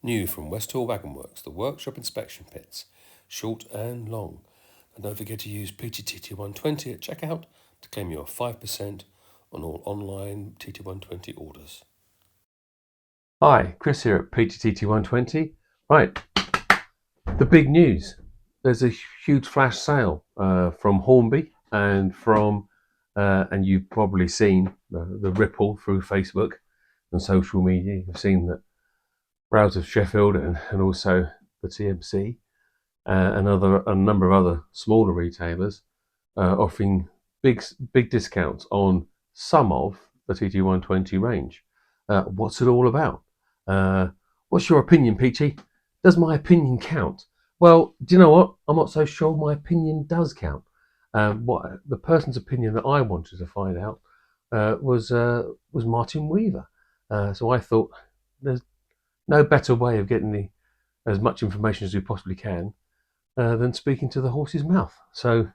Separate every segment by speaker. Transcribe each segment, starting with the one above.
Speaker 1: New from WestHillWagonWorks, the workshop inspection pits, short and long. And don't forget to use PTTT120 at checkout to claim your 5% on all online TT120 orders.
Speaker 2: Hi, Chris here at PTTT120. Right, the big news. There's a huge flash sale from Hornby and and you've probably seen the ripple through Facebook and social media. You've seen that Browse of Sheffield and also the TMC and a number of other smaller retailers offering big discounts on some of the TT120 range. What's it all about? What's your opinion, Peachy? Does my opinion count? Well, do you know what? I'm not so sure my opinion does count. What the person's opinion that I wanted to find out was Martyn Weaver. So I thought there's no better way of getting as much information as we possibly can than speaking to the horse's mouth. So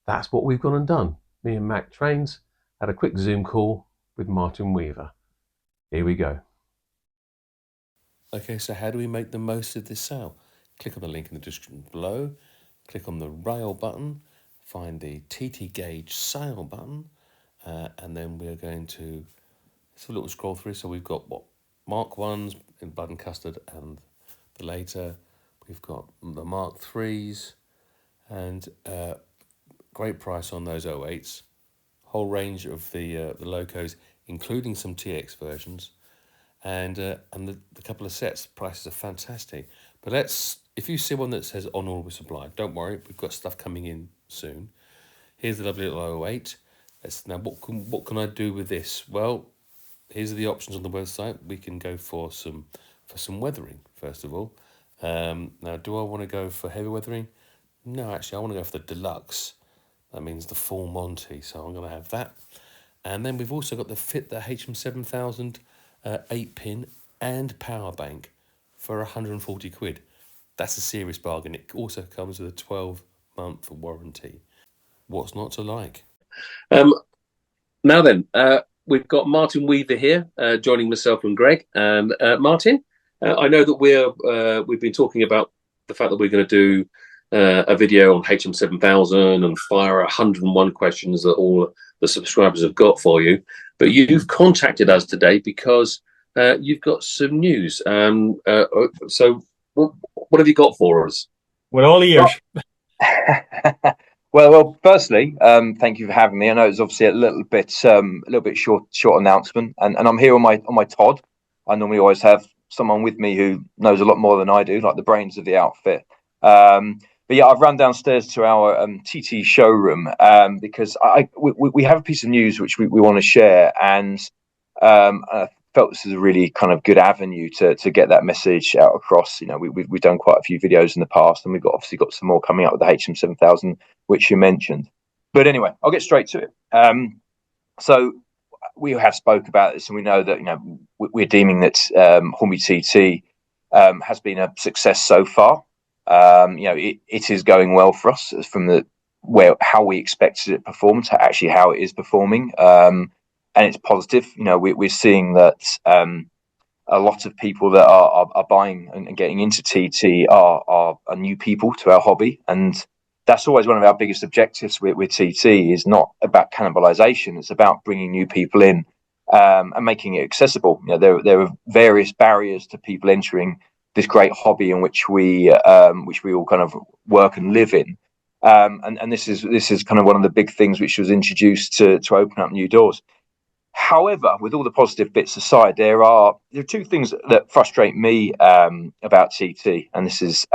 Speaker 2: that's what we've gone and done. Me and Mac Trains had a quick Zoom call with Martyn Weaver. Here we go.
Speaker 1: Okay, so how do we make the most of this sale? Click on the link in the description below, click on the rail button, find the TT gauge sale button, and then we're going to, it's a little scroll through. So we've got what Mark 1s in blood and custard and the later. We've got the Mark 3s and great price on those 08s. Whole range of the locos, including some TX versions. And the couple of sets, prices are fantastic. But if you see one that says on order with supply, don't worry, we've got stuff coming in soon. Here's the lovely little 08. Now, what can I do with this? Well, here's the options on the website. We can go for some weathering, first of all. Now, do I want to go for heavy weathering? No, actually, I want to go for the deluxe. That means the full Monty, so I'm going to have that. And then we've also got the HM7000 8-pin and power bank for 140 quid. That's a serious bargain. It also comes with a 12-month warranty. What's not to like? Now then, we've got Martyn Weaver here, joining myself and Greg. And Martyn, I know that we've been talking about the fact that we're going to do a video on HM7000 and fire 101 questions that all the subscribers have got for you. But you've contacted us today because you've got some news. So what have you got for us?
Speaker 3: We're all ears.
Speaker 4: Well, firstly, thank you for having me. I know it's obviously a little bit short announcement, and I'm here on my Todd. I normally always have someone with me who knows a lot more than I do, like the brains of the outfit. But yeah, I've run downstairs to our TT showroom because we have a piece of news which we want to share, and I felt this is a really kind of good avenue to get that message out across. You know, we've done quite a few videos in the past, and we've obviously got some more coming up with the HM7000, which you mentioned. But anyway, I'll get straight to it. So we have spoke about this, and we know that we're deeming that Hornby TT has been a success so far. It is going well for us from how we expected it to perform to actually how it is performing. And it's positive. We're seeing that a lot of people that are buying and getting into TT are new people to our hobby, and that's always one of our biggest objectives with TT. Is not about cannibalization; it's about bringing new people in and making it accessible. There are various barriers to people entering this great hobby in which we all kind of work and live in, and this is kind of one of the big things which was introduced to open up new doors. However, with all the positive bits aside, there are two things that frustrate me about TT, and this is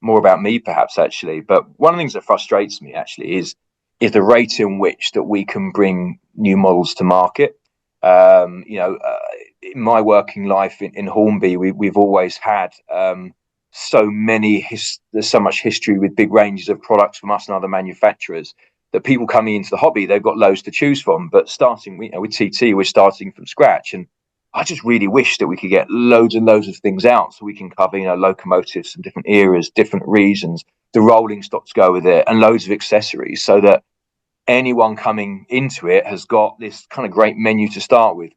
Speaker 4: more about me perhaps actually. But one of the things that frustrates me actually is the rate in which that we can bring new models to market. In my working life in Hornby, we've always had there's so much history with big ranges of products from us and other manufacturers that people coming into the hobby, they've got loads to choose from. But starting with TT, we're starting from scratch, and I just really wish that we could get loads and loads of things out so we can cover locomotives from different eras, different regions, the rolling stock to go with it, and loads of accessories, so that anyone coming into it has got this kind of great menu to start with.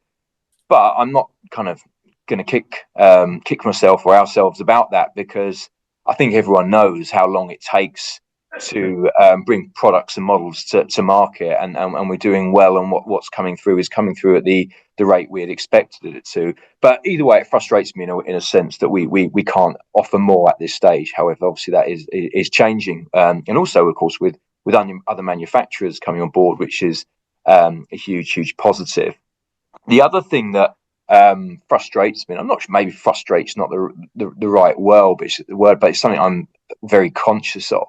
Speaker 4: But I'm not kind of going to kick myself or ourselves about that, because I think everyone knows how long it takes to bring products and models to market, and we're doing well, and what's coming through is coming through at the rate we had expected it to. But either way, it frustrates me in a sense that we can't offer more at this stage. However, obviously that is changing, and also of course with other manufacturers coming on board, which is a huge positive. The other thing that frustrates me, and I'm not sure, maybe frustrates not the right word, but it's something I'm very conscious of,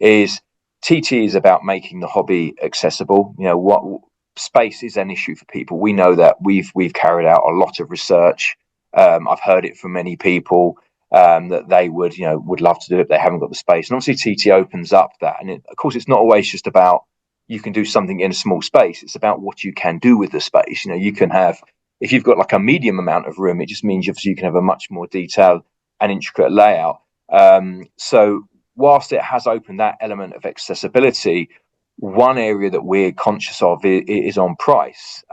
Speaker 4: is TT is about making the hobby accessible. You know, what space is an issue for people. We know that we've carried out a lot of research. I've heard it from many people that they would love to do it, they haven't got the space. And obviously TT opens up that, and of course it's not always just about you can do something in a small space. It's about what you can do with the space. You know, you can have, if you've got like a medium amount of room, it just means obviously you can have a much more detailed and intricate layout. So whilst it has opened that element of accessibility, one area that we're conscious of is on price.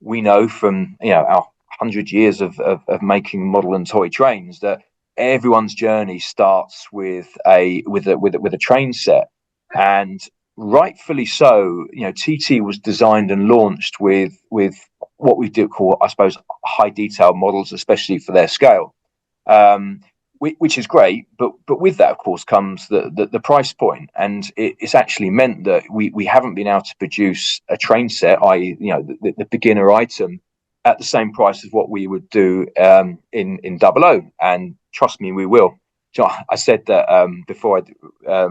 Speaker 4: We know from our 100 years of making model and toy trains that everyone's journey starts with a train set, and rightfully so. TT was designed and launched with what we do call, I suppose, high detail models, especially for their scale, which is great. But with that, of course, comes the price point, and it's actually meant that we haven't been able to produce a train set, i.e., the beginner item, at the same price as what we would do in 00. And trust me, we will. I said that before I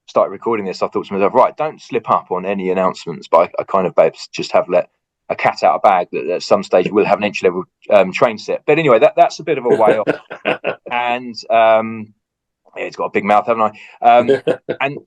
Speaker 4: started recording this, I thought to myself, right, don't slip up on any announcements, but I kind of just have let a cat out of bag that at some stage we'll have an entry level train set. But anyway, that's a bit of a way off. And it's got a big mouth, haven't I? And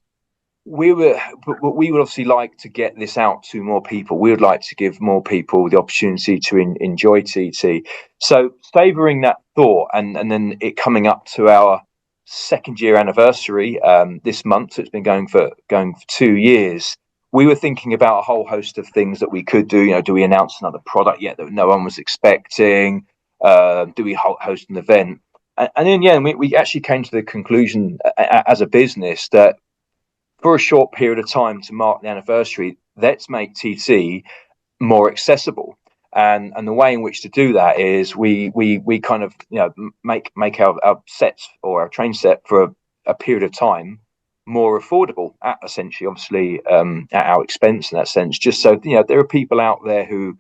Speaker 4: we would obviously like to get this out to more people. We would like to give more people the opportunity to enjoy TT. So savouring that thought, and then it coming up to our 2nd year anniversary this month, so it's been going for 2 years. We were thinking about a whole host of things that we could do. Do we announce another product yet that no one was expecting? Do we host an event? And then we actually came to the conclusion as a business that for a short period of time to mark the anniversary, let's make TT more accessible. And the way in which to do that is we kind of make our sets or our train set for a period of time more affordable, at essentially obviously at our expense in that sense, just so there are people out there who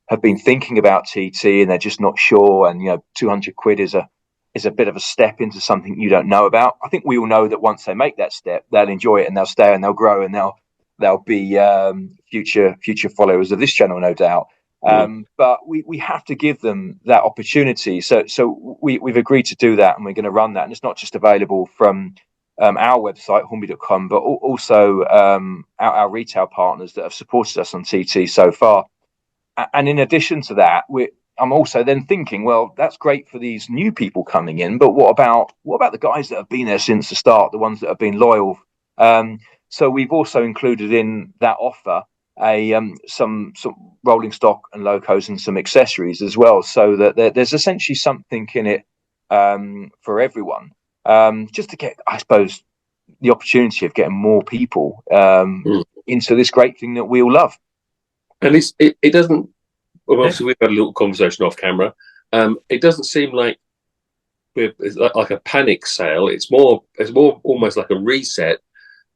Speaker 4: have been thinking about TT and they're just not sure, and 200 quid is a bit of a step into something you don't know about. I think we all know that once they make that step, they'll enjoy it and they'll stay and they'll grow and they'll be future followers of this channel, no doubt. But we have to give them that opportunity. So we've agreed to do that, and we're going to run that. And it's not just available from our website, hornby.com, but also our retail partners that have supported us on TT so far. And in addition to that, I'm also then thinking, well, that's great for these new people coming in, but what about the guys that have been there since the start, the ones that have been loyal? So we've also included in that offer some rolling stock and locos and some accessories as well, so that there's essentially something in it for everyone, just to get, I suppose, the opportunity of getting more people into this great thing that we all love.
Speaker 2: And it doesn't. Well, obviously, we've had a little conversation off camera. It doesn't seem like it's like a panic sale. It's more almost like a reset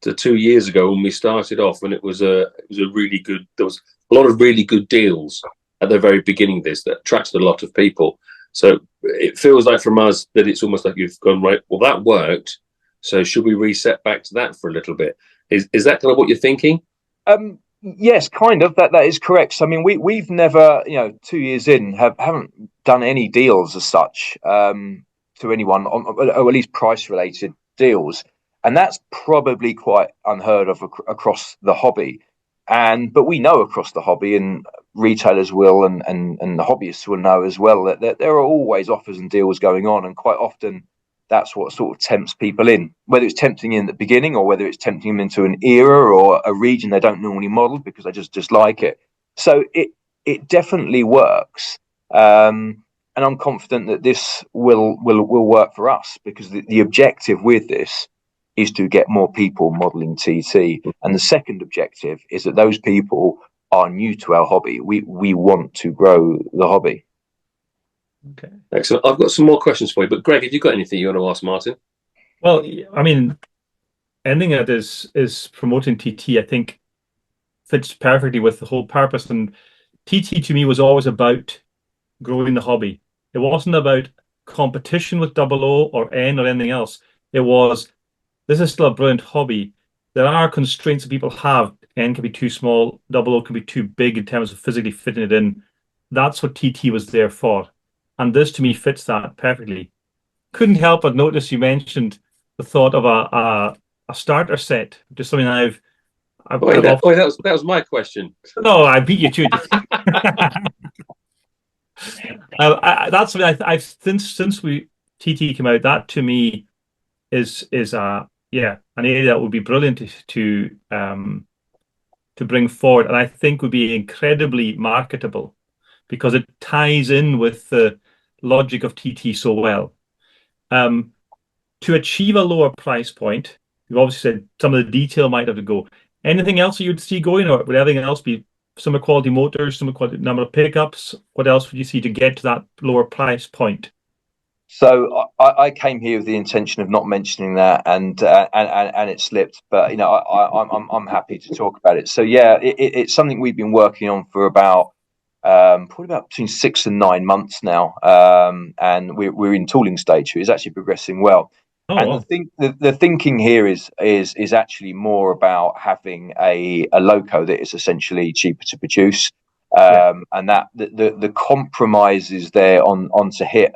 Speaker 2: to 2 years ago when we started off, when it was a really good. There was a lot of really good deals at the very beginning of this that attracted a lot of people. So it feels like from us that it's almost like you've gone, right, well, that worked, so should we reset back to that for a little bit? Is that kind of what you're thinking?
Speaker 4: Yes, kind of. That is correct. So, I mean, we've never, 2 years in, haven't done any deals as such to anyone, or at least price-related deals, and that's probably quite unheard of across the hobby. But we know across the hobby, and retailers will, and the hobbyists will know as well, that there are always offers and deals going on, and quite often that's what sort of tempts people in, whether it's tempting in the beginning or whether it's tempting them into an era or a region they don't normally model because they just like it. So it definitely works. I'm confident that this will work for us, because the objective with this is to get more people modeling TT, and the second objective is that those people are new to our hobby. We want to grow the hobby.
Speaker 2: Okay, excellent. I've got some more questions for you, but Greg, have you got anything you want to ask Martyn?
Speaker 3: Well, I mean, ending it is promoting TT, I think, fits perfectly with the whole purpose. And TT to me was always about growing the hobby. It wasn't about competition with 00 or N or anything else. It was, this is still a brilliant hobby. There are constraints that people have. N can be too small, 00 can be too big in terms of physically fitting it in. That's what TT was there for. And this to me fits that perfectly. Couldn't help but notice you mentioned the thought of a starter set, just something
Speaker 2: that was my question.
Speaker 3: No, I beat you to it. That's what I've since TT came out. That to me is an area that would be brilliant to bring forward, and I think would be incredibly marketable because it ties in with the logic of TT so well. To achieve a lower price point, you've obviously said some of the detail might have to go. Anything else you'd see going, or would everything else be similar quality motors, similar quality number of pickups? What else would you see to get to that lower price point?
Speaker 4: So I came here with the intention of not mentioning that, and it slipped. But I'm happy to talk about it. So yeah, it's something we've been working on for about probably about between 6 and 9 months now, and we're in tooling stage. It's actually progressing well.
Speaker 3: Oh,
Speaker 4: and
Speaker 3: wow.
Speaker 4: the thinking here is actually more about having a loco that is essentially cheaper to produce, and that the compromises there on to hit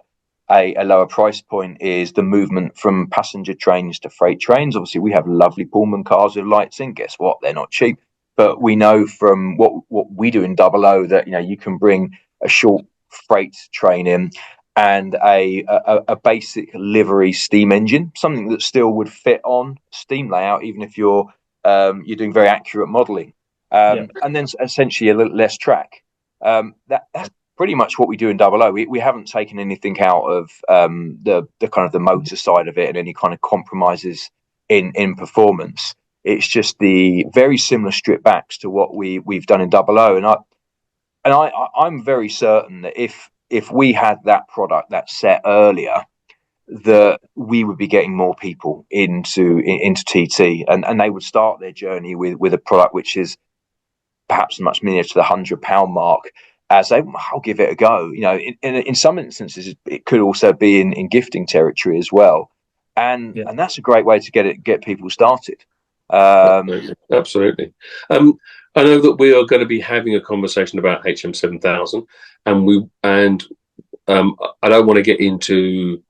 Speaker 4: a lower price point is the movement from passenger trains to freight trains. Obviously, we have lovely Pullman cars with lights in. Guess what? They're not cheap. But we know from what we do in 00 that you can bring a short freight train in and a basic livery steam engine, something that still would fit on steam layout, even if you're doing very accurate modelling, and then essentially a little less track. That's pretty much what we do in 00. We haven't taken anything out of the kind of the motor side of it and any kind of compromises in performance. It's just the very similar strip backs to what we've done in 00, and I'm very certain that if we had that product, that set earlier, that we would be getting more people into TT, and they would start their journey with a product which is perhaps much nearer to the £100 mark. As I'll give it a go. In some instances, it could also be in gifting territory as well, and that's a great way to get people started.
Speaker 2: Absolutely. I know that we are going to be having a conversation about HM7000, and I don't want to get into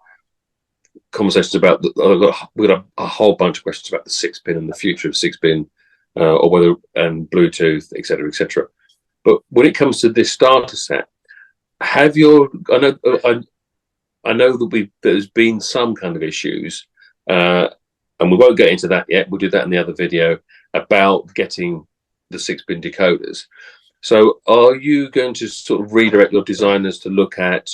Speaker 2: conversations about we've got a whole bunch of questions about the 6-pin and the future of 6-pin, or whether and Bluetooth, etc., etc. But when it comes to this starter set, I know that there's been some kind of issues, and we won't get into that yet. We'll do that in the other video about getting the 6-pin decoders. So are you going to sort of redirect your designers to look at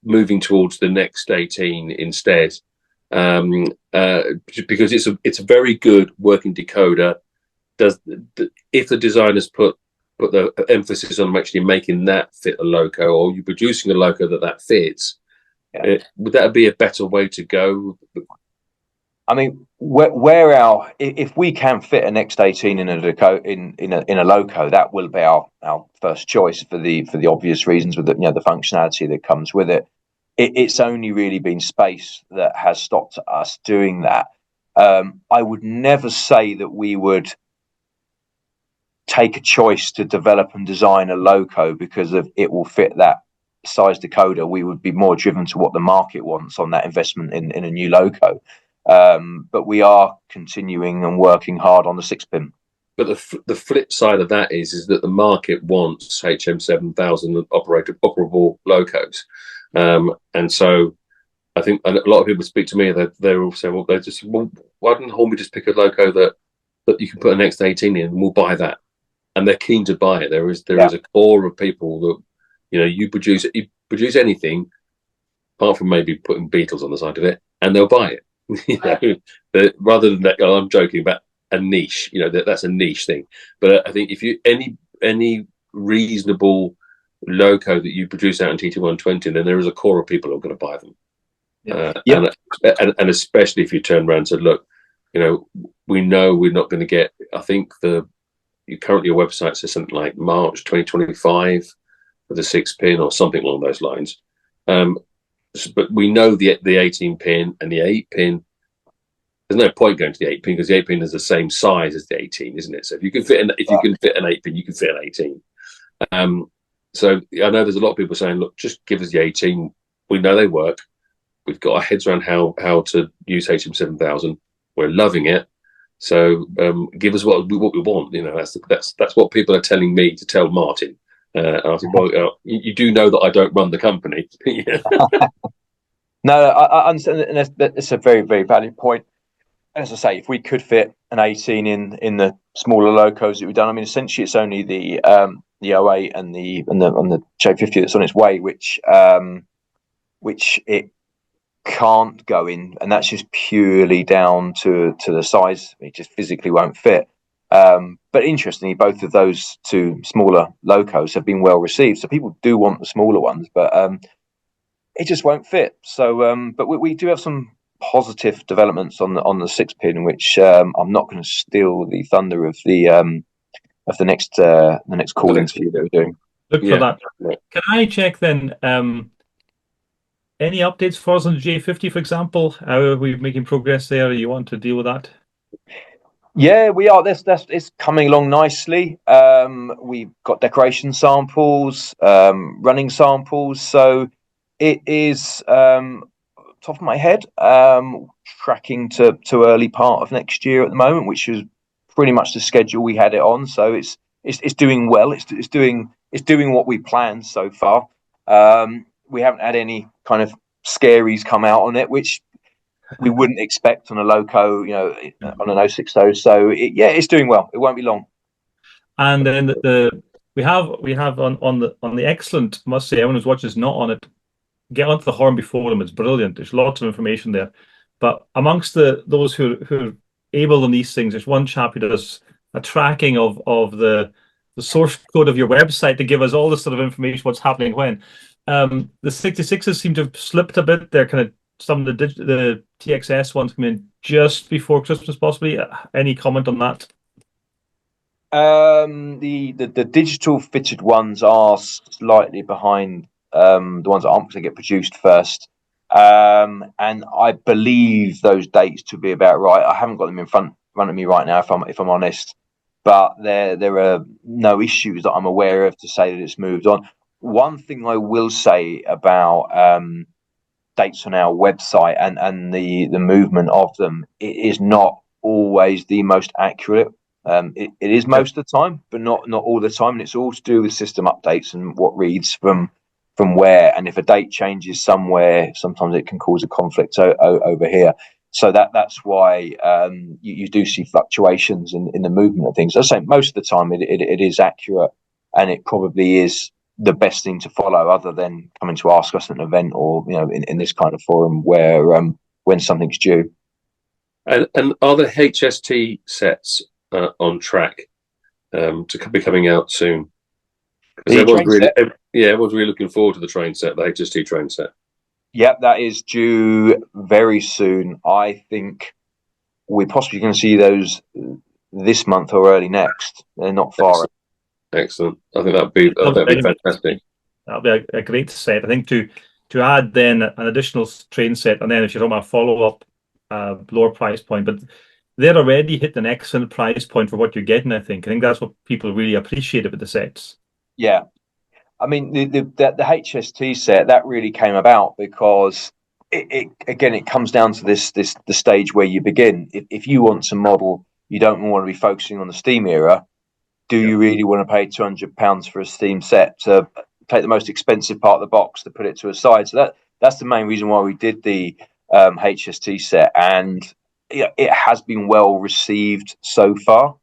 Speaker 2: moving towards the next 18 instead? Because it's a very good working decoder. If the designers put the emphasis on actually making that fit a loco, or you're producing a loco that fits, would that be a better way to go?
Speaker 4: I mean, if we can fit an X18 in a loco, that will be our first choice for the obvious reasons, with the functionality that comes with it. It's only really been space that has stopped us doing that. I would never say that we would take a choice to develop and design a loco because of it will fit that size decoder. We would be more driven to what the market wants on that investment in a new loco. But we are continuing and working hard on the 6-pin.
Speaker 2: But the flip side of that is that the market wants HM7000 operable locos, and so I think a lot of people speak to me that they're all saying, well, why didn't Hornby just pick a loco that you can put an X18 in, and we'll buy that. And they're keen to buy it. There is a core of people You know, you produce anything apart from maybe putting Beatles on the side of it, and they'll buy it. You know, but rather than that, I'm joking about a niche. You know, that's a niche thing. But I think if you any reasonable loco that you produce out in TT120, then there is a core of people who are going to buy them. And especially if you turn around and said, look, you know we're not going to get. I think currently your website says something like March 2025 for the 6-pin or something along those lines. But we know the 18-pin and the 8-pin. There's no point going to the 8-pin because the 8-pin is the same size as the 18, isn't it? So if you can fit an 8-pin, you can fit an 18. So I know there's a lot of people saying, look, just give us the 18. We know they work. We've got our heads around how to use HM7000. We're loving it. So give us what we want. You know, that's what people are telling me to tell Martyn. And I said, well, you do know that I don't run the company.
Speaker 4: No, I understand, and that's a very, very valid point. As I say, if we could fit an 18 in the smaller locos that we've done, I mean, essentially it's only the 08 and the J50 that's on its way, which it can't go in, and that's just purely down to the size. It just physically won't fit. But interestingly, both of those two smaller locos have been well received. So people do want the smaller ones, but it just won't fit. So, but we do have some positive developments on the 6-pin, which I'm not going to steal the thunder of the next call interview that we're doing.
Speaker 3: Look for that. Can I check then? Any updates for us on the J50, for example? How are we making progress there? You want to deal with that?
Speaker 4: Yeah, we are. It's coming along nicely. We've got decoration samples, running samples. So it is, top of my head, tracking to early part of next year at the moment, which is pretty much the schedule we had it on. So it's doing well. It's doing what we planned so far. We haven't had any kind of scaries come out on it, which we wouldn't expect on a loco, you know, on an 060. So it's doing well. It won't be long.
Speaker 3: And then we have on the excellent, must say, everyone who's watching is not on it. Get onto the Hornby forum. It's brilliant. There's lots of information there. But amongst those who are able on these things, there's one chap who does a tracking of the source code of your website to give us all this sort of information, what's happening when. The 66s seem to have slipped a bit. They're kind of some of the TXS ones come in just before Christmas, possibly. Any comment on that?
Speaker 4: The digital fitted ones are slightly behind the ones that aren't going to get produced first. And I believe those dates to be about right. I haven't got them in front of me right now, if I'm honest. But there are no issues that I'm aware of to say that it's moved on. One thing I will say about dates on our website and the movement of them, it is not always the most accurate. It is most of the time, but not all the time. And it's all to do with system updates and what reads from where. And if a date changes somewhere, sometimes it can cause a conflict over here. So that's why you do see fluctuations in the movement of things. I say most of the time it is accurate, and it probably is the best thing to follow, other than coming to ask us at an event or in this kind of forum where when something's due.
Speaker 2: And are the HST sets on track to be coming out soon? Because everyone's really looking forward to the train set, the HST train set.
Speaker 4: Yep, that is due very soon. I think we're possibly going to see those this month or early next. They're not far.
Speaker 2: Excellent. I think that'd be fantastic.
Speaker 3: That'll be a great set. I think to add then an additional train set, and then if you're talking about follow-up lower price point, but they're already hit an excellent price point for what you're getting. I think that's what people really appreciate about the sets.
Speaker 4: Yeah. I mean, the HST set, that really came about because it comes down to the stage where you begin. If you want to model, you don't want to be focusing on the steam era. Do you really want to pay £200 for a steam set to take the most expensive part of the box to put it to a side? So that's the main reason why we did the HST set, and it has been well received so far.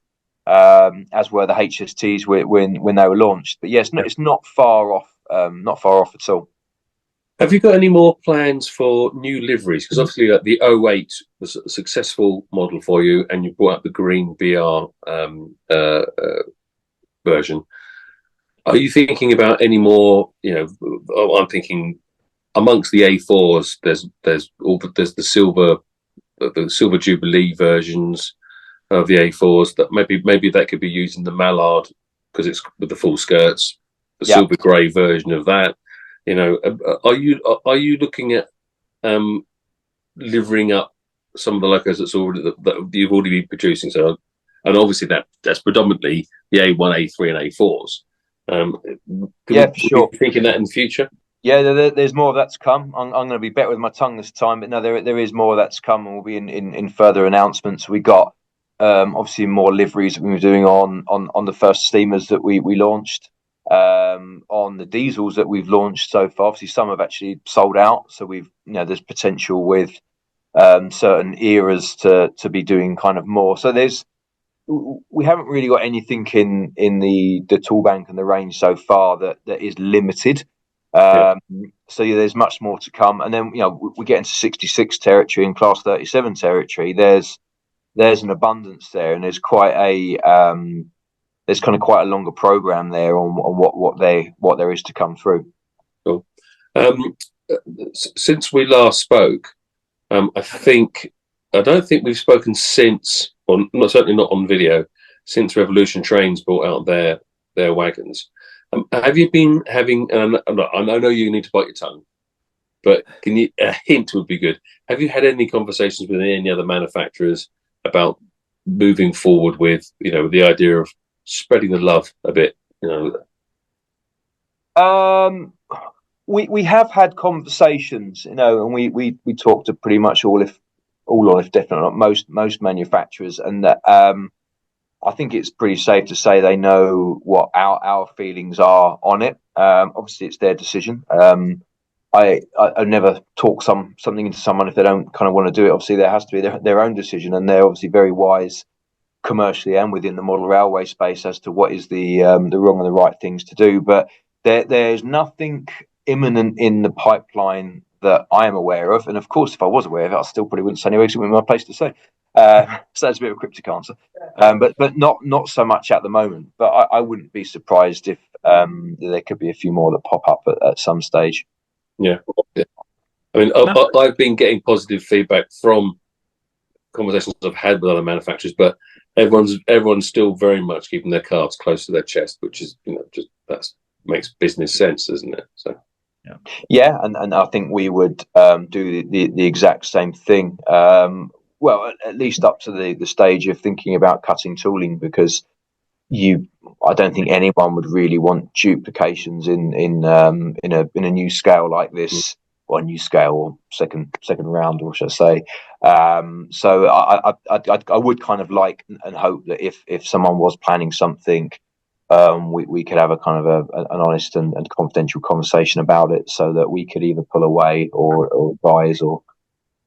Speaker 4: As were the HSTs when they were launched. But yes, it's not far off not far off at all.
Speaker 2: Have you got any more plans for new liveries? Because obviously the 08 was a successful model for you, and you brought up the green BR version. Are you thinking about any more? I'm thinking amongst the A4s, there's the silver Jubilee versions of the A4s that maybe that could be used in the Mallard because it's with the full skirts, the silver grey version of that. Are you looking at livering up some of the locos that you've already been producing? So, and obviously that's predominantly the A1, A3, and A4s.
Speaker 4: For sure.
Speaker 2: Thinking that in the future.
Speaker 4: Yeah, there's more of that to come. I'm going to be better with my tongue this time, but no, there is more of that to come, and we'll be in further announcements. We got obviously more liveries that we were doing on the first steamers that we launched. On the diesels that we've launched so far, obviously some have actually sold out, so there's potential with certain eras to be doing kind of more. So we haven't really got anything in the tool bank and the range so far that is limited. So there's much more to come, and then we get into 66 territory and class 37 territory. There's an abundance there, and there's quite a longer program there on what there is to come through.
Speaker 2: Cool. Since we last spoke, I don't think we've spoken since, or certainly not on video, since Revolution Trains brought out their wagons. Have you been having? And I know you need to bite your tongue, but a hint would be good. Have you had any conversations with any other manufacturers about moving forward with the idea of spreading the love a bit?
Speaker 4: We have had conversations, and we talked to pretty much all, if definitely not most manufacturers, and that I think it's pretty safe to say they know what our feelings are on it. Obviously, it's their decision. I never talk something into someone if they don't kind of want to do it. Obviously, there has to be their own decision, and they're obviously very wise commercially and within the model railway space as to what is the wrong and the right things to do. But there's nothing imminent in the pipeline that I am aware of. And of course, if I was aware of it, I still probably wouldn't say anyway, because it wouldn't be my place to say. So that's a bit of a cryptic answer. But not so much at the moment. But I wouldn't be surprised if there could be a few more that pop up at some stage.
Speaker 2: Yeah. I mean, I've been getting positive feedback from conversations I've had with other manufacturers, but everyone's still very much keeping their cards close to their chest, which is just that makes business sense, doesn't it? So
Speaker 4: yeah, and I think we would do the exact same thing. Well, at least up to the stage of thinking about cutting tooling, because I don't think anyone would really want duplications in a new scale like this, or a new scale, or second round, or should I say. So I would kind of like and hope that if someone was planning something, we could have a kind of an honest and confidential conversation about it, so that we could either pull away or advise, or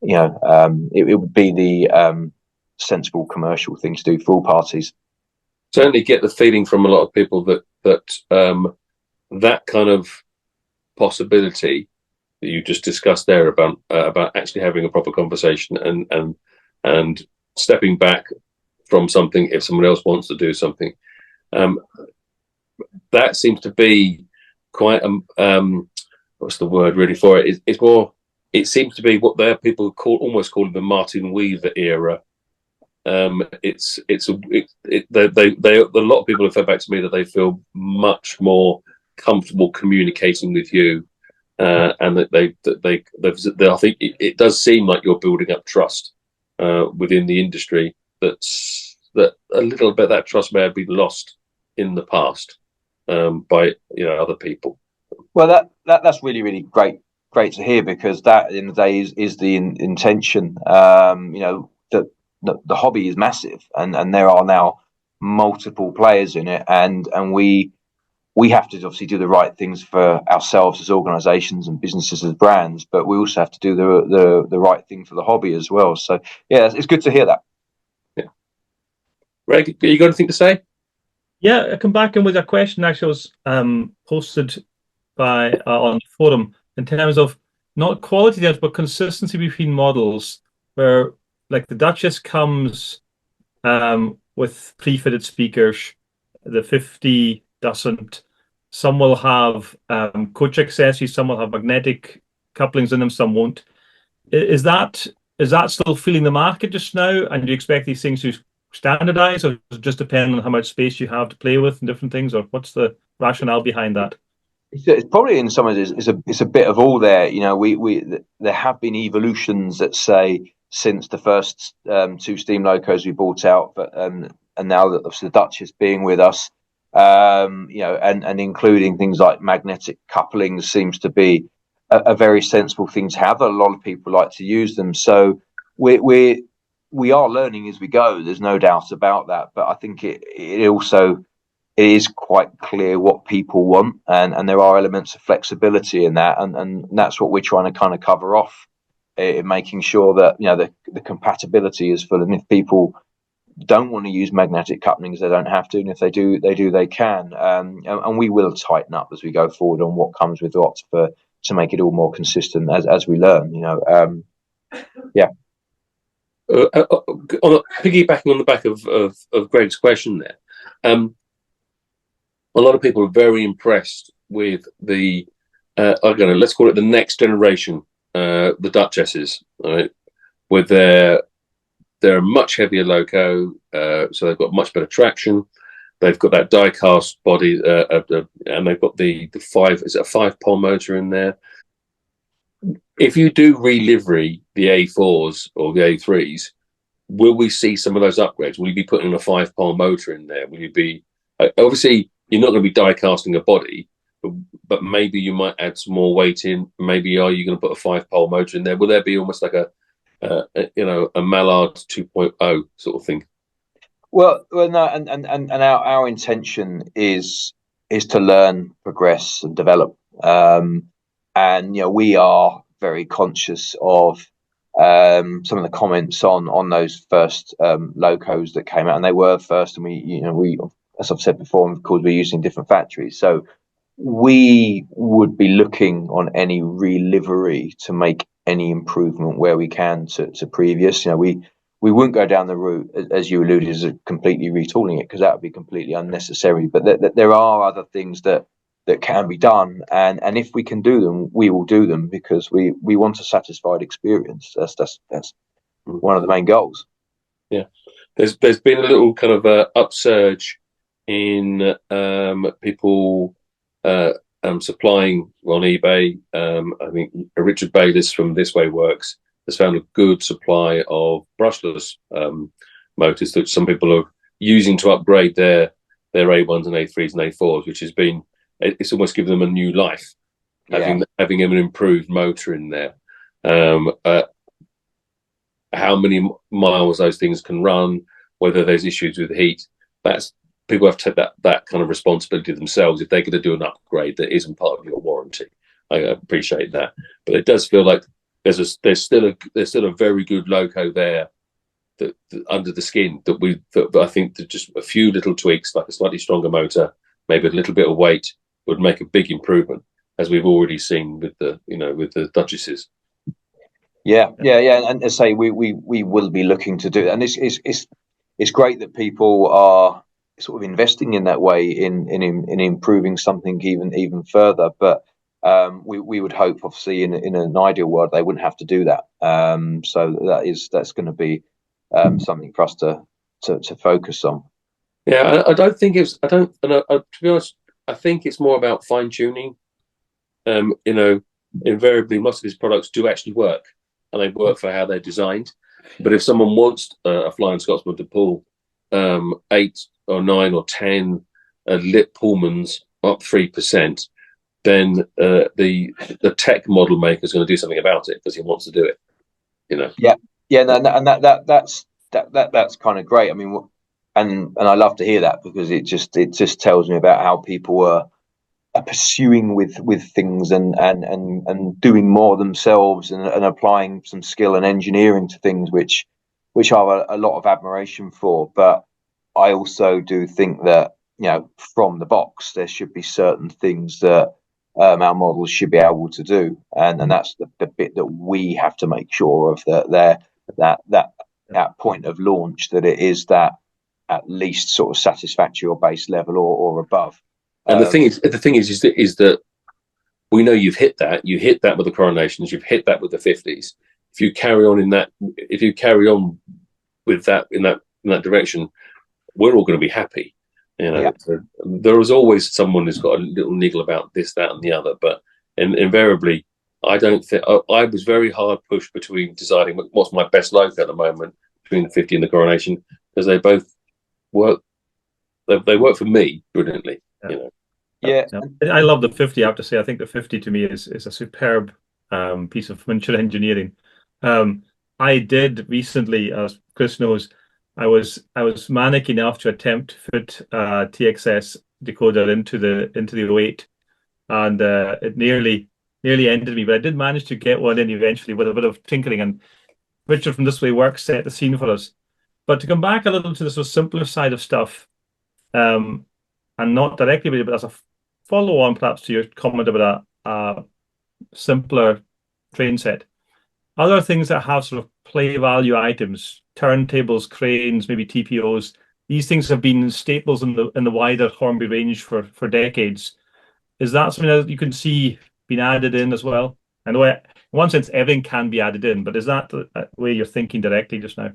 Speaker 4: it would be the sensible commercial thing to do for all parties.
Speaker 2: Certainly get the feeling from a lot of people that kind of possibility that you just discussed there about actually having a proper conversation and stepping back from something if someone else wants to do something. That seems to be quite what's the word really for it? It's more. It seems to be what their people almost call the Martyn Weaver era. A lot of people have fed back to me that they feel much more comfortable communicating with you, and that I think it does seem like you're building up trust within the industry. That a little bit of that trust may have been lost in the past by other people.
Speaker 4: Well, that's really, really great to hear, because that at the end of the day is the intention. The hobby is massive, and there are now multiple players in it, and we have to obviously do the right things for ourselves as organisations and businesses as brands, but we also have to do the right thing for the hobby as well. So yeah, it's good to hear that.
Speaker 2: Yeah. Greg, you got anything to say?
Speaker 3: Yeah, I come back in with a question. Actually, was posted by on the forum in terms of not quality difference, but consistency between models, where like the Duchess comes with pre-fitted speakers, the 50 doesn't. Some will have coach accessories, some will have magnetic couplings in them, some won't. Is that still feeling the market just now? And do you expect these things to standardize, or does it just depend on how much space you have to play with and different things, or what's the rationale behind that?
Speaker 4: It's probably in some ways it's a bit of all there. You know, there have been evolutions that say since the first two steam locos we bought out, but and now that obviously the Duchess being with us, you know, and including things like magnetic couplings seems to be a very sensible thing to have. A lot of people like to use them, so we are learning as we go. There's no doubt about that. But I think it also is quite clear what people want, and there are elements of flexibility in that, and that's what we're trying to kind of cover off, in making sure that, you know, the compatibility is full, and if people don't want to use magnetic couplings, they don't have to, and if they do, they can, and we will tighten up as we go forward on what comes with what to make it all more consistent as we learn, you know. Yeah.
Speaker 2: Piggybacking on the back of Greg's question there, a lot of people are very impressed with the let's call it the next generation, the Duchesses, right? With they're a much heavier loco, so they've got much better traction. They've got that die-cast body, and they've got the 5-pole motor in there. If you do relivery the A4s or the A3s, will we see some of those upgrades? Will you be putting a 5-pole motor in there? Will you be obviously you're not going to be die casting a body, but maybe you might add some more weight in. Maybe are you going to put a 5-pole motor in there? Will there be almost like a Mallard 2.0 sort of thing?
Speaker 4: Well, no, and our intention is to learn, progress, and develop. And you know, we are very conscious of some of the comments on those first locos that came out, and they were first, and we, as I've said before, of course, we're using different factories, so we would be looking on any relivery to make any improvement where we can to previous. You know, we wouldn't go down the route, as you alluded, as completely retooling it, because that would be completely unnecessary. But there are other things that can be done, and if we can do them, we will do them, because we want a satisfied experience. That's one of the main goals.
Speaker 2: Yeah, there's been a little kind of upsurge in people supplying on eBay. I think Richard Bayliss from This Way Works has found a good supply of brushless motors that some people are using to upgrade their A1s and A3s and A4s, which has been, it's almost given them a new life, having an improved motor in there. How many miles those things can run, whether there's issues with heat, that's people have to take that kind of responsibility themselves if they're going to do an upgrade that isn't part of your warranty. I appreciate that, but it does feel like there's still a very good loco there that under the skin that I think that just a few little tweaks, like a slightly stronger motor, maybe a little bit of weight, would make a big improvement, as we've already seen with the Duchesses.
Speaker 4: Yeah, and as I say, we will be looking to do it, and it's great that people are sort of investing in that way in improving something even further. But we would hope, obviously, in an ideal world, they wouldn't have to do that. So that's going to be something for us to focus on.
Speaker 2: Yeah, I don't think it's. I don't. To be honest, I think it's more about fine tuning. Invariably, most of these products do actually work, and they work for how they're designed. But if someone wants a Flying Scotsman to pull 8 or 9 or 10 lit Pullmans up 3%, then the tech model maker is going to do something about it because he wants to do it.
Speaker 4: And that's kind of great. I mean, and I love to hear that, because it just tells me about how people are pursuing with things and doing more themselves and applying some skill and engineering to things, which are a lot of admiration for. But I also do think that, from the box, there should be certain things that our models should be able to do, and that's the bit that we have to make sure of, that point of launch, that it is that at least sort of satisfactory or base level or above.
Speaker 2: And the thing is that we know you've hit that. You hit that with the coronations. You've hit that with the 50s. If you carry on with that in that direction, we're all going to be happy. You know, there is always someone who's got a little niggle about this, that, and the other. But invariably, I don't think I was very hard pushed between deciding what's my best logo at the moment between the 50 and the coronation, because they both work. They work for me brilliantly.
Speaker 3: Yeah.
Speaker 2: You know.
Speaker 4: Yeah,
Speaker 3: I love the 50. I have to say, I think the 50 to me is a superb piece of miniature engineering. I did recently, as Chris knows, I was manic enough to attempt to put TXS decoder into the 08, and it nearly ended me, but I did manage to get one in eventually with a bit of tinkering. And Richard from This Way Works set the scene for us. But to come back a little to the sort of simpler side of stuff, and not directly, but as a follow-on perhaps to your comment about a simpler train set, other things that have sort of play value items, turntables, cranes, maybe TPOs, these things have been staples in the wider Hornby range for decades. Is that something that you can see being added in as well? I know in one sense everything can be added in, but is that the way you're thinking directly just now?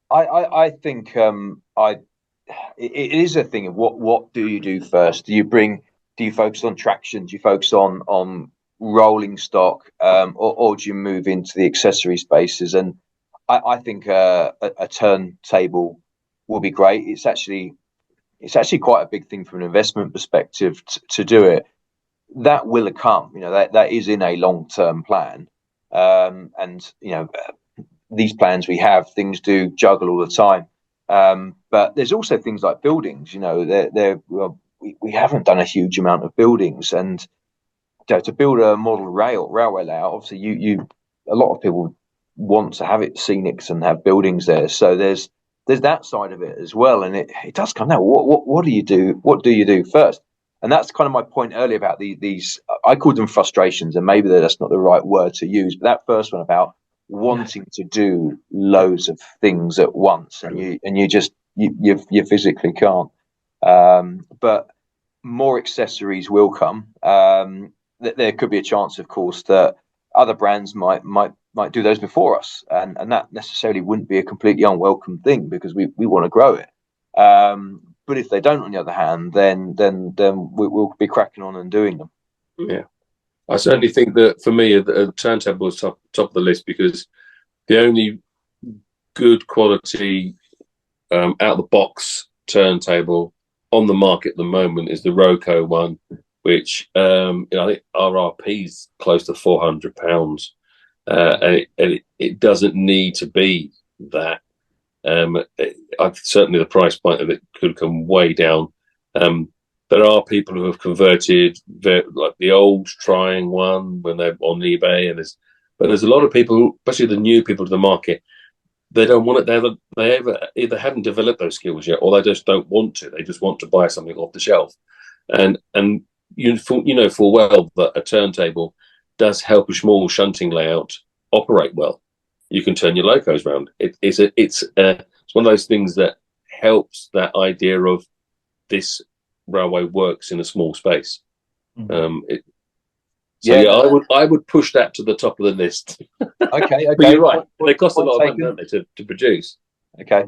Speaker 4: I think it is a thing of what do you do first? Do you focus on traction? Do you focus on rolling stock, or do you move into the accessory spaces? And I think a turntable will be great. It's actually quite a big thing from an investment perspective to do it. That will come. You know, that is in a long-term plan, and you know, these plans we have, things do juggle all the time. But there's also things like buildings. You know, we haven't done a huge amount of buildings, and to build a model railway layout, obviously a lot of people want to have it scenic and have buildings there. So there's that side of it as well, and it does come down. What do you do? What do you do first? And that's kind of my point earlier about these. I called them frustrations, and maybe that's not the right word to use. But that first one about wanting to do loads of things at once, and you physically can't. But more accessories will come. There could be a chance, of course, that other brands might do those before us, and that necessarily wouldn't be a completely unwelcome thing, because we want to grow it. But if they don't, on the other hand, then we'll be cracking on and doing them.
Speaker 2: Yeah, I certainly think that for me, a turntable is top of the list, because the only good quality out of the box turntable on the market at the moment is the Roco one, which I think RRP is close to £400, and it doesn't need to be that. Certainly the price point of it could come way down. There are people who have converted, like the old trying one when they're on eBay, but there's a lot of people, especially the new people to the market, they don't want it. They either haven't developed those skills yet, or they just don't want to. They just want to buy something off the shelf, and you know full well that a turntable does help a small shunting layout operate well. You can turn your locos around. It's one of those things that helps that idea of this railway works in a small space. I would push that to the top of the list.
Speaker 4: Okay.
Speaker 2: But you're right. They cost a lot of money, don't they, to produce?
Speaker 4: Okay.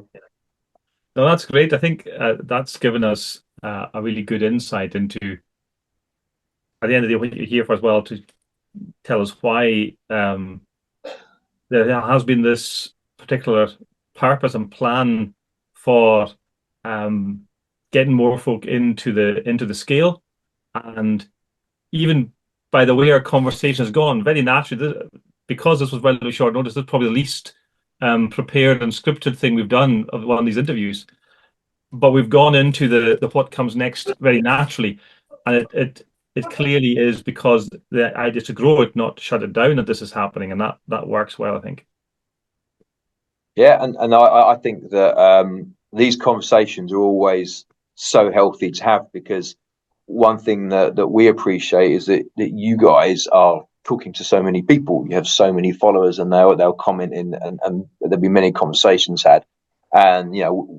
Speaker 3: No, that's great. I think that's given us a really good insight into, at the end of the day, what you're here for as well, to tell us why there has been this particular purpose and plan for getting more folk into the scale. And even by the way our conversation has gone, very naturally, because this was relatively short notice, this is probably the least prepared and scripted thing we've done of one of these interviews. But we've gone into the what comes next very naturally, and it clearly is because the idea to grow it, not to shut it down, that this is happening, and that works well, I think.
Speaker 4: Yeah, and I think that these conversations are always so healthy to have, because one thing that we appreciate is that you guys are talking to so many people. You have so many followers, and they'll comment in, and there'll be many conversations had. And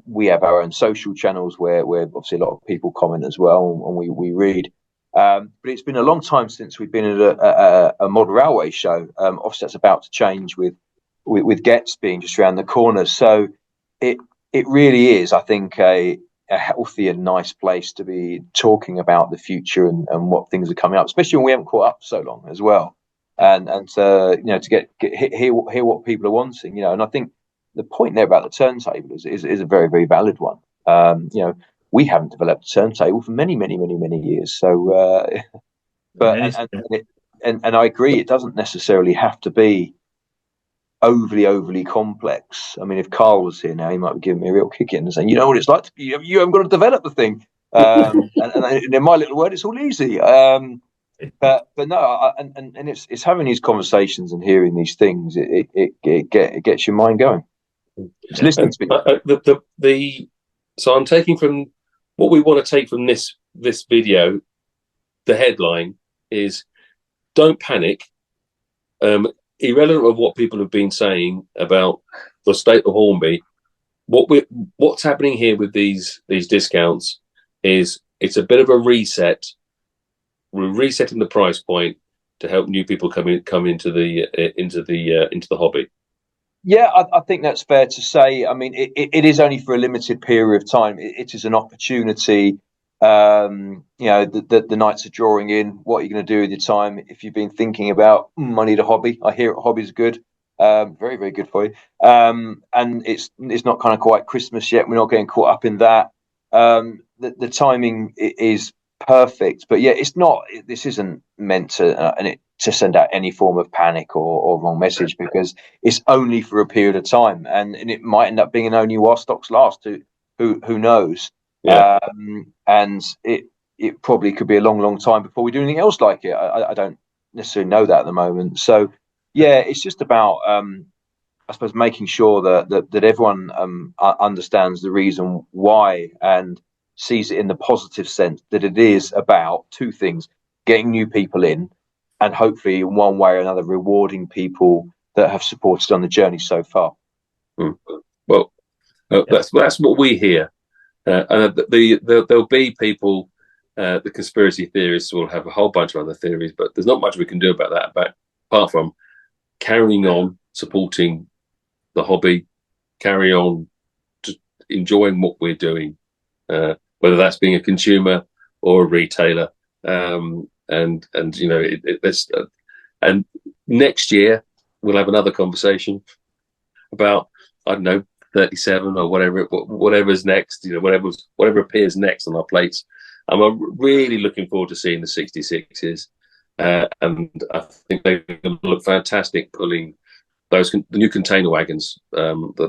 Speaker 4: we have our own social channels where obviously a lot of people comment as well, and we read. But it's been a long time since we've been at a model railway show. Obviously, that's about to change with Getz being just around the corner. So it really is, I think, a healthy and nice place to be talking about the future and what things are coming up, especially when we haven't caught up so long as well. And to hear what people are wanting, and I think the point there about the turntable is a very, very valid one. We haven't developed a turntable for many years. So, and I agree, it doesn't necessarily have to be overly complex. I mean, if Carl was here now, he might be giving me a real kick in and saying, "You know what it's like you haven't got to develop the thing." And in my little word, it's all easy. But no, and it's having these conversations and hearing these things. It gets your mind going. It's listening to people.
Speaker 2: So I'm taking from what we want to take from this video. The headline is, "Don't panic." Irrelevant of what people have been saying about the state of Hornby, what's happening here with these discounts is it's a bit of a reset. We're resetting the price point to help new people come into the hobby.
Speaker 4: Yeah, I think that's fair to say. I mean, it is only for a limited period of time. It is an opportunity. The nights are drawing in. What are you going to do with your time? If you've been thinking about, I need a hobby. I hear hobby's good. Very, very good for you. And it's not kind of quite Christmas yet. We're not getting caught up in that. The timing is perfect, but yeah, it's not. This isn't meant to send out any form of panic or wrong message, because it's only for a period of time, and it might end up being only while stocks last. Who knows?
Speaker 2: Yeah.
Speaker 4: And it probably could be a long time before we do anything else like it. I don't necessarily know that at the moment. So yeah, it's just about I suppose making sure that everyone understands the reason why and sees it in the positive sense, that it is about two things: getting new people in, and hopefully in one way or another rewarding people that have supported on the journey so far.
Speaker 2: Well, that's what we hear. There'll be people, the conspiracy theorists will have a whole bunch of other theories, but there's not much we can do about that, apart from carrying on supporting the hobby, carry on just enjoying what we're doing, whether that's being a consumer or a retailer. And next year we'll have another conversation about, I don't know, 37 or whatever's next, whatever appears next on our plates. And I'm really looking forward to seeing the 66s, and I think they're going to look fantastic pulling the new container wagons,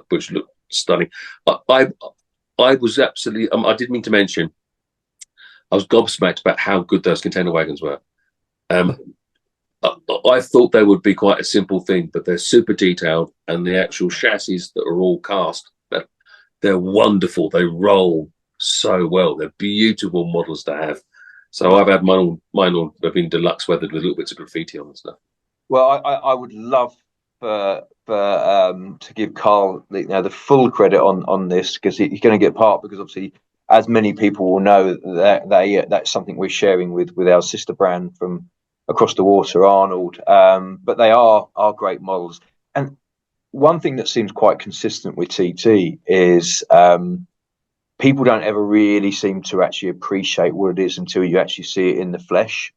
Speaker 2: which look stunning. I was absolutely, I did mean to mention, I was gobsmacked about how good those container wagons were. I thought they would be quite a simple thing, but they're super detailed, and the actual chassis that are all cast, they're wonderful. They roll so well. They're beautiful models to have. So I've had mine all have been deluxe weathered with little bits of graffiti on and stuff.
Speaker 4: Well, I would love to give Carl the full credit on this, because he's going to get part, because obviously, as many people will know, that's something we're sharing with our sister brand from across the water, Arnold. But they are great models. And one thing that seems quite consistent with TT is people don't ever really seem to actually appreciate what it is until you actually see it in the flesh.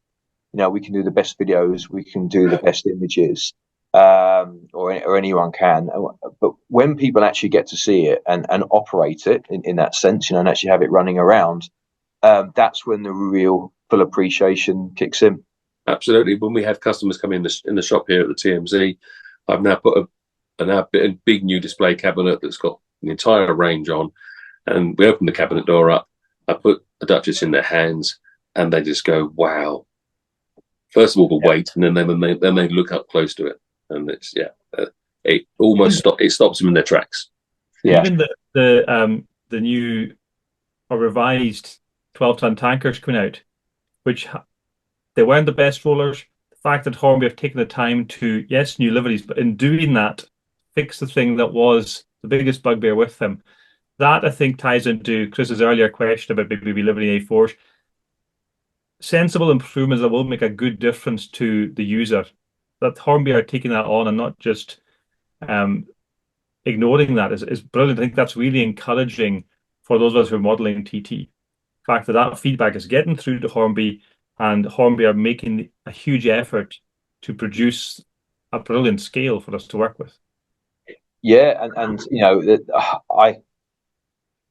Speaker 4: We can do the best videos, we can do the best images, or anyone can. But when people actually get to see it and operate it in that sense, and actually have it running around, that's when the real full appreciation kicks in.
Speaker 2: Absolutely. When we have customers come in the shop here at the TMZ, I've now put a big new display cabinet that's got the entire range on, and we open the cabinet door up. I put a Duchess in their hands, and they just go, "Wow!" First of all, the weight, and then they look up close to it, and it's it almost stops them in their tracks.
Speaker 3: Yeah. Even the new or revised 12-ton tankers coming out. which they weren't the best rollers. The fact that Hornby have taken the time to, yes, new liveries, but in doing that, fix the thing that was the biggest bugbear with them. That, I think, ties into Chris's earlier question about maybe livery A4s. Sensible improvements that will make a good difference to the user. That Hornby are taking that on and not just ignoring that is brilliant. I think that's really encouraging for those of us who are modeling TT. The fact that that feedback is getting through to Hornby, and Hornby are making a huge effort to produce a brilliant scale for us to work with.
Speaker 4: Yeah, and you know, I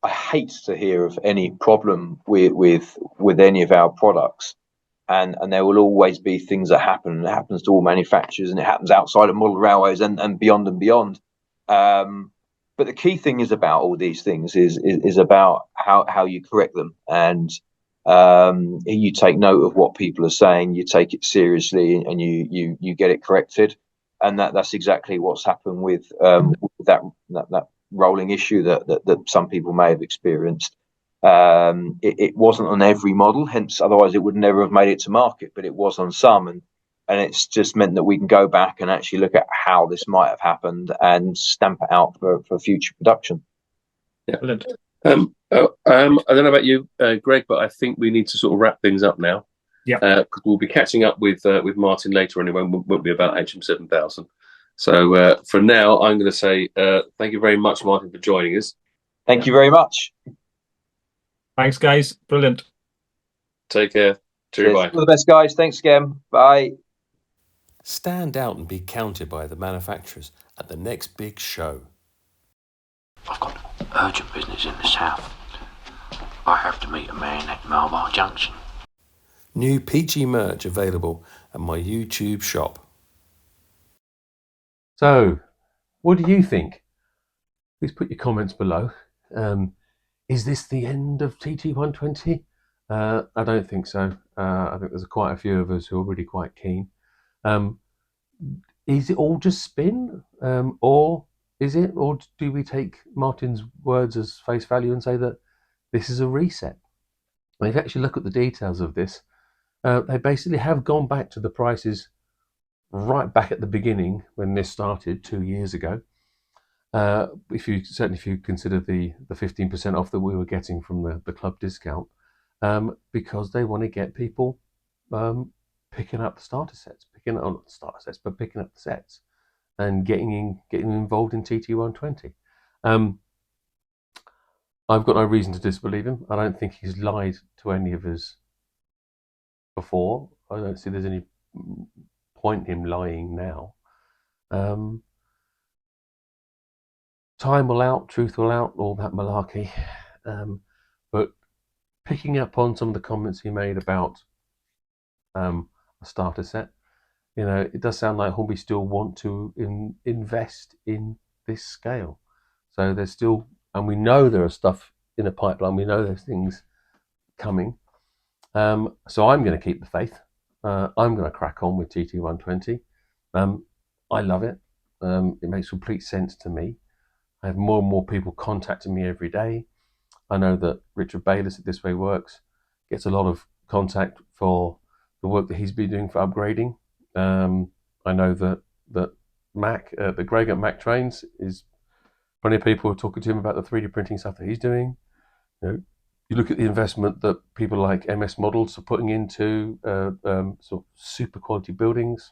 Speaker 4: hate to hear of any problem with any of our products, and there will always be things that happen, and it happens to all manufacturers, and it happens outside of model railways and beyond and beyond. But the key thing is about all these things is about how you correct them, and you take note of what people are saying, you take it seriously, and you get it corrected, and that's exactly what's happened with that rolling issue that some people may have experienced. It wasn't on every model, hence otherwise it would never have made it to market, but it was on some, and it's just meant that we can go back and actually look at how this might have happened and stamp it out for future production.
Speaker 2: Yeah. I don't know about you, Greg, but I think we need to sort of wrap things up now.
Speaker 3: Yeah.
Speaker 2: Because we'll be catching up with Martyn later anyway. Won't be about HM7000. So for now, I'm going to say thank you very much, Martyn, for joining us.
Speaker 4: Thank you very much.
Speaker 3: Thanks, guys. Brilliant.
Speaker 2: Take care. Cheers. Bye.
Speaker 4: All the best, guys. Thanks again. Bye.
Speaker 1: Stand out and be counted by the manufacturers at the next big show.
Speaker 5: I've got urgent business in the south. I have to meet a man at Marlborough Junction.
Speaker 1: New PG merch available at my YouTube shop.
Speaker 2: So, what do you think? Please put your comments below. Is this the end of TT120? I don't think so. I think there's quite a few of us who are really quite keen. Is it all just spin? Or do we take Martyn's words as face value and say that this is a reset? And if you actually look at the details of this, they basically have gone back to the prices right back at the beginning when this started 2 years ago. If you consider the 15% off that we were getting from the club discount, because they want to get people picking up the starter sets, picking up the sets and getting involved in TT120. I've got no reason to disbelieve him. I don't think he's lied to any of us before. I don't see there's any point in him lying now. Time will out, truth will out, all that malarkey. But picking up on some of the comments he made about a starter set, it does sound like Hornby still want to invest in this scale. So there's still, and we know there are stuff in the pipeline. We know there's things coming. So I'm going to keep the faith. I'm going to crack on with TT120. I love it. It makes complete sense to me. I have more and more people contacting me every day. I know that Richard Bayliss at This Way Works gets a lot of contact for the work that he's been doing for upgrading. I know that Mac, the Greg at Mac Trains, is plenty of people are talking to him about the 3D printing stuff that he's doing. You look at the investment that people like MS Models are putting into sort of super quality buildings,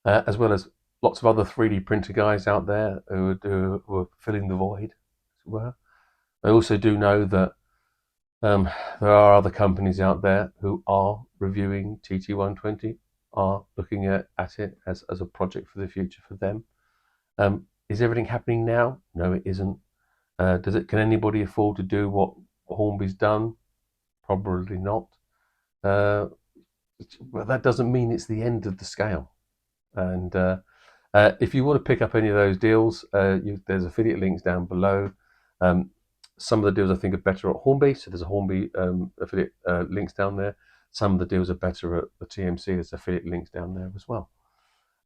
Speaker 2: as well as lots of other 3D printer guys out there who are filling the void, as it were. I also do know that there are other companies out there who are reviewing TT120, are looking at it as a project for the future for them. Is everything happening now? No, it isn't. Can anybody afford to do what Hornby's done? Probably not. Well, that doesn't mean it's the end of the scale. And if you want to pick up any of those deals, there's affiliate links down below. Some of the deals I think are better at Hornby, so there's a Hornby affiliate links down there. Some of the deals are better at the TMC, there's affiliate links down there as well.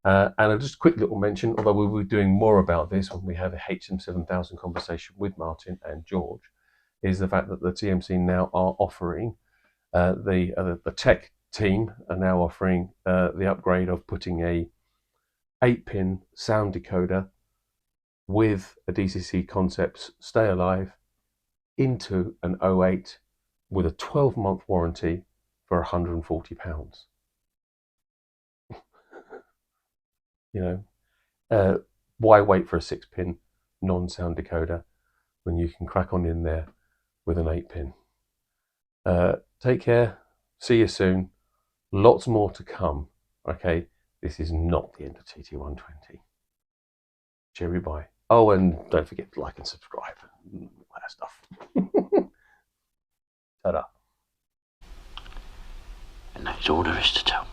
Speaker 2: And just a quick little mention, although we'll be doing more about this when we have a HM7000 conversation with Martyn and George, is the fact that the TMC now are offering The tech team are now offering the upgrade of putting a 8-pin sound decoder with a DCC Concepts Stay Alive into an 08 with a 12-month warranty for £140. You know, why wait for a 6-pin non-sound decoder when you can crack on in there with an 8-pin? Take care. See you soon. Lots more to come. Okay, this is not the end of TT120. Cheery bye. Oh, and don't forget to like and subscribe. All that stuff. Ta-da.
Speaker 5: And that's all there is to tell.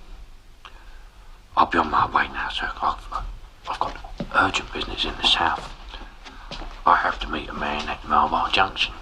Speaker 5: I'll be on my way now, sir. I've got urgent business in the south. I have to meet a man at Marlborough Junction.